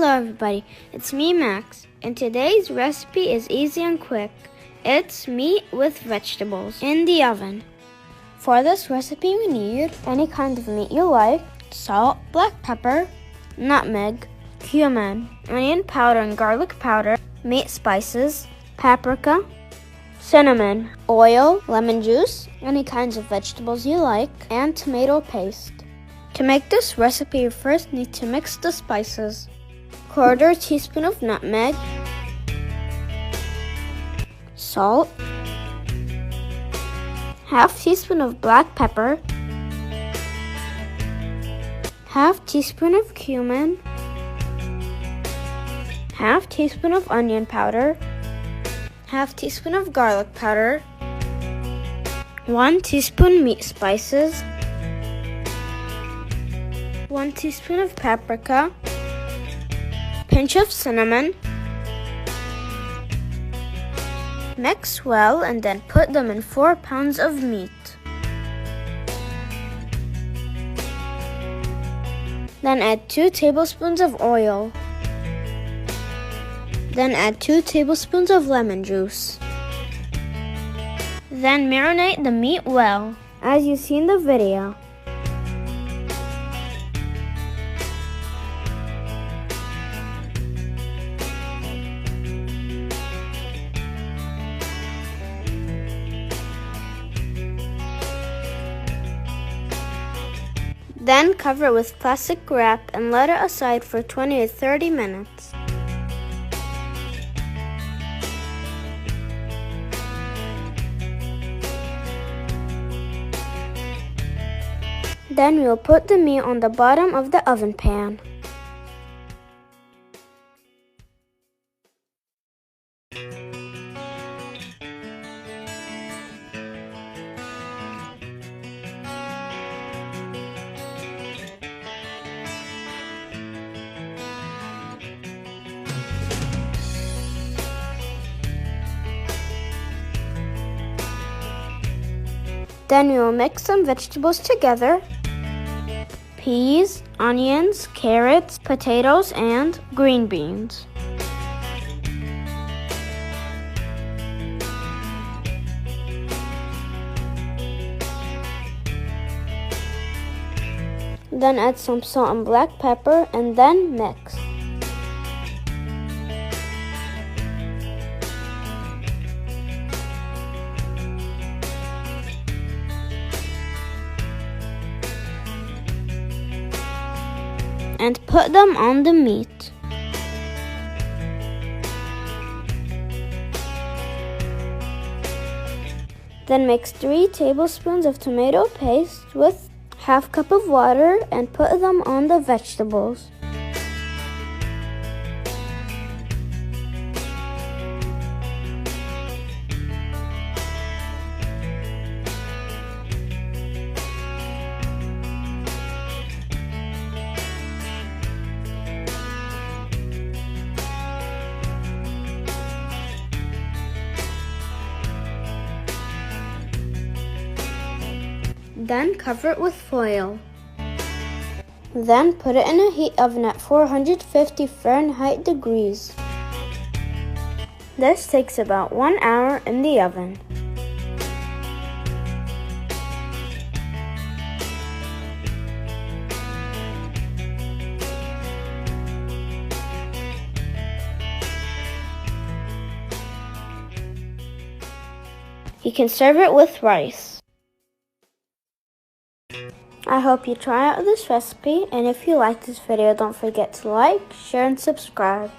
Hello everybody, it's me Max, and today's recipe is easy and quick. It's meat with vegetables in the oven. For this recipe we need any kind of meat you like, salt, black pepper, nutmeg, cumin, onion powder and garlic powder, meat spices, paprika, cinnamon, oil, lemon juice, any kinds of vegetables you like, and tomato paste. To make this recipe, you first need to mix the spices. 1/4 teaspoon of nutmeg, salt, 1/2 teaspoon of black pepper, 1/2 teaspoon of cumin, 1/2 teaspoon of onion powder, 1/2 teaspoon of garlic powder, 1 teaspoon meat spices, 1 teaspoon of paprika, pinch of cinnamon. Mix well and then put them in 4 pounds of meat. Then add 2 tablespoons of oil. Then add 2 tablespoons of lemon juice. Then marinate the meat well, as you see in the video. Then cover it with plastic wrap and let it aside for 20 to 30 minutes. Then we'll put the meat on the bottom of the oven pan. Then we will mix some vegetables together: peas, onions, carrots, potatoes, and green beans. Then add some salt and black pepper and then mix. And put them on the meat. Then mix 3 tablespoons of tomato paste with 1/2 cup of water and put them on the vegetables. Then cover it with foil. Then put it in a heat oven at 450 Fahrenheit degrees. This takes about 1 hour in the oven. You can serve it with rice. I hope you try out this recipe, and if you like this video, don't forget to like, share, and subscribe.